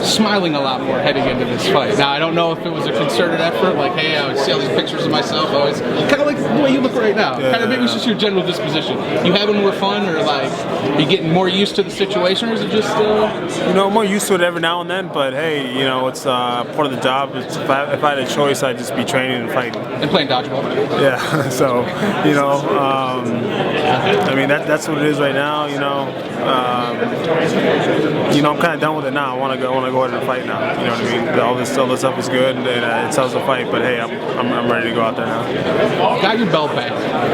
smiling a lot more heading into this fight. Now, I don't know if it was a concerted effort, like, hey, I would see all these pictures of myself, always kind of like the way you look right now. Kind of maybe it's just your general disposition. You having more fun, or like, are you getting more used to the situation, or is it just you know, I'm more used to it every now and then, but hey, you know, it's part of the job. If I had a choice, I'd just be training and fighting. And playing dodgeball. Yeah, so, you know, I mean, that's what it is right now, you know. You know, I'm kind of done with it now. I want to go ahead and fight now. You know what I mean? All this stuff is good, and it sells the fight. But hey, I'm ready to go out there now. Got your belt back.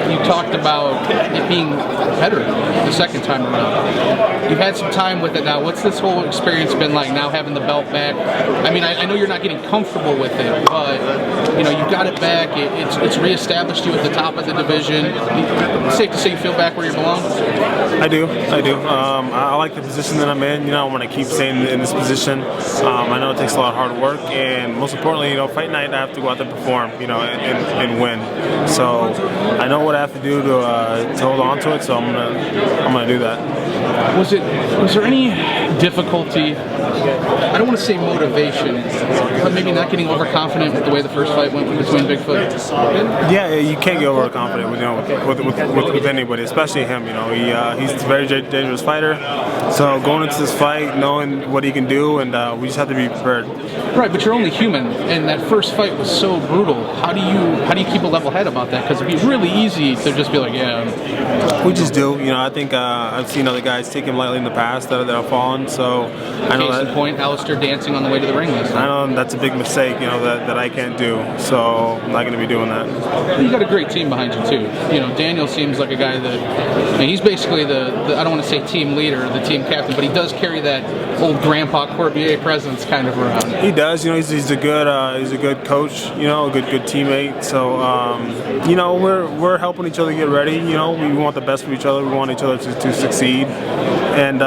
You talked about it being better the second time around. You've had some time with it now. What's this whole experience been like now, having the belt back? I mean, I know you're not getting comfortable with it, but you know, you got it back. It's reestablished you at the top of the division. It's safe to say you feel back where you belong. I do. I like the position that I'm in. You know, I want to keep staying in this position. I know it takes a lot of hard work, and most importantly, you know, fight night, I have to go out there and perform, you know, and win. So I know what I have to do to hold on to it. So I'm gonna do that. Was there any difficulty? I don't want to say motivation, but maybe not getting overconfident with the way the first fight went between Bigfoot. Yeah, you can't get overconfident with anybody, especially him. You know, he's a very dangerous fighter. So going into this fight, knowing what he can do, and we just have to be prepared. Right, but you're only human, and that first fight was so brutal. How do you keep a level head about that? Because it'd be really easy to just be like, yeah. We just do. You know, I think I've seen other guys take him lightly in the past that have fallen. So I know Case in point, Alistair dancing on the way to the ring last night. I know that's a big mistake. You know that I can't do. So I'm not going to be doing that. You got a great team behind you too. You know, Daniel seems like a guy that, I mean, he's basically the I don't want to say team leader, the team captain, but he does carry that old grandpa Cormier presence kind of around. He does. You know, he's a good coach. You know, a good teammate. So you know, we're helping each other get ready. You know, we want the best for each other. We want each other to succeed. And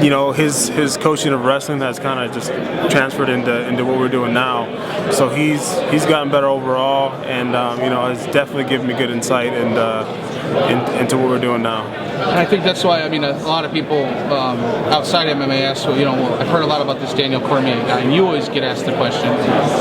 you know, his coaching of wrestling has kind of just transferred into what we're doing now. So he's gotten better overall, and you know, has definitely given me good insight into what we're doing now. And I think that's why, I mean, a lot of people outside MMA ask, so, you know, I've heard a lot about this Daniel Cormier guy, and you always get asked the question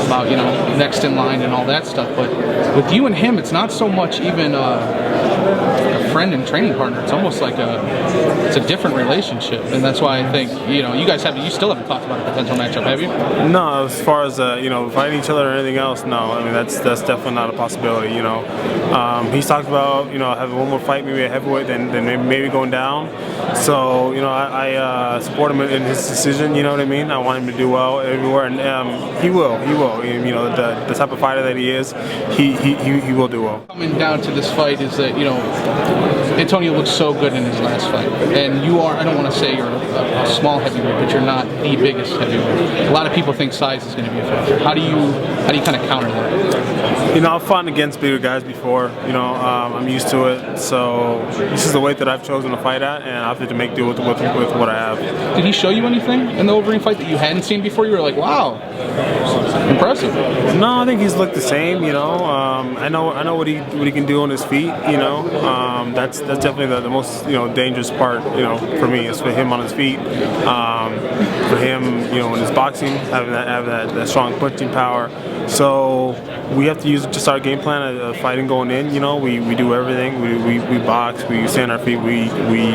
about, you know, next in line and all that stuff. But with you and him, it's not so much even a friend and training partner. It's almost like it's a different relationship, and that's why I think, you know, you still haven't talked about a potential matchup, have you? No, as far as you know, fighting each other or anything else, no. I mean, that's definitely not a possibility. You know, he's talked about, you know, having one more fight, maybe a heavyweight, then maybe going down. So, you know, I support him in his decision. You know what I mean? I want him to do well everywhere, and he will. You know, the type of fighter that he is, he will do well. Coming down to this fight is that, you know, Antonio looked so good in his last fight, and you are, I don't want to say you're a small heavyweight, but you're not the biggest heavyweight. A lot of people think size is going to be a factor. How do you kind of counter that? You know, I've fought against bigger guys before. You know, I'm used to it. So this is the weight that I've chosen to fight at, and I have to make do with what I have. Did he show you anything in the Wolverine fight that you hadn't seen before? You were like, wow, impressive. No, I think he's looked the same. You know, I know what he can do on his feet. You know, that's definitely the most, you know, dangerous part. You know, for me, is for him on his feet. For him, you know, in his boxing, having that strong punching power. So we have to use just our game plan of fighting going in. You know, we do everything. We box, we stand on our feet, we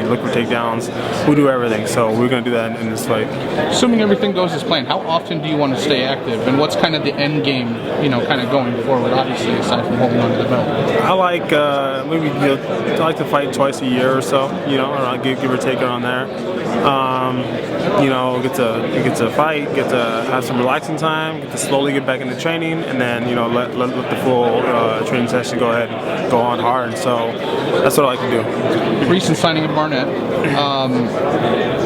look for takedowns, we do everything. So we're going to do that in this fight. Assuming everything goes as planned, how often do you want to stay active, and what's kind of the end game, you know, kind of going forward, obviously, aside from holding on to the belt? I like maybe, you know, I like to fight twice a year or so, you know, or give or take around there. You know, get to fight, get to have some relaxing time, get to slowly get back into training, and then, you know, let the full training session go on hard. So that's what I like to do. Recent signing of Barnett.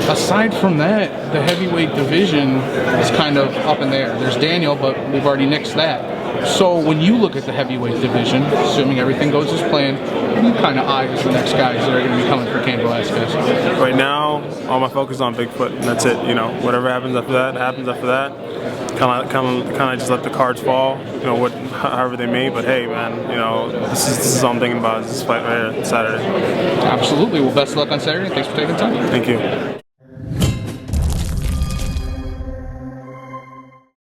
Aside from that, the heavyweight division is kind of up in the air. There's Daniel, but we've already nixed that. So when you look at the heavyweight division, assuming everything goes as planned, who you kind of eye as the next guys that are going to be coming for Cain Velasquez? Right now, all my focus is on Bigfoot, and that's it. You know, whatever happens after that, happens after that. Kind of just let the cards fall, you know, however they may. But hey, man, you know, this is all I'm thinking about, is this fight right here Saturday. Absolutely. Well, best of luck on Saturday. Thanks for taking the time. Thank you.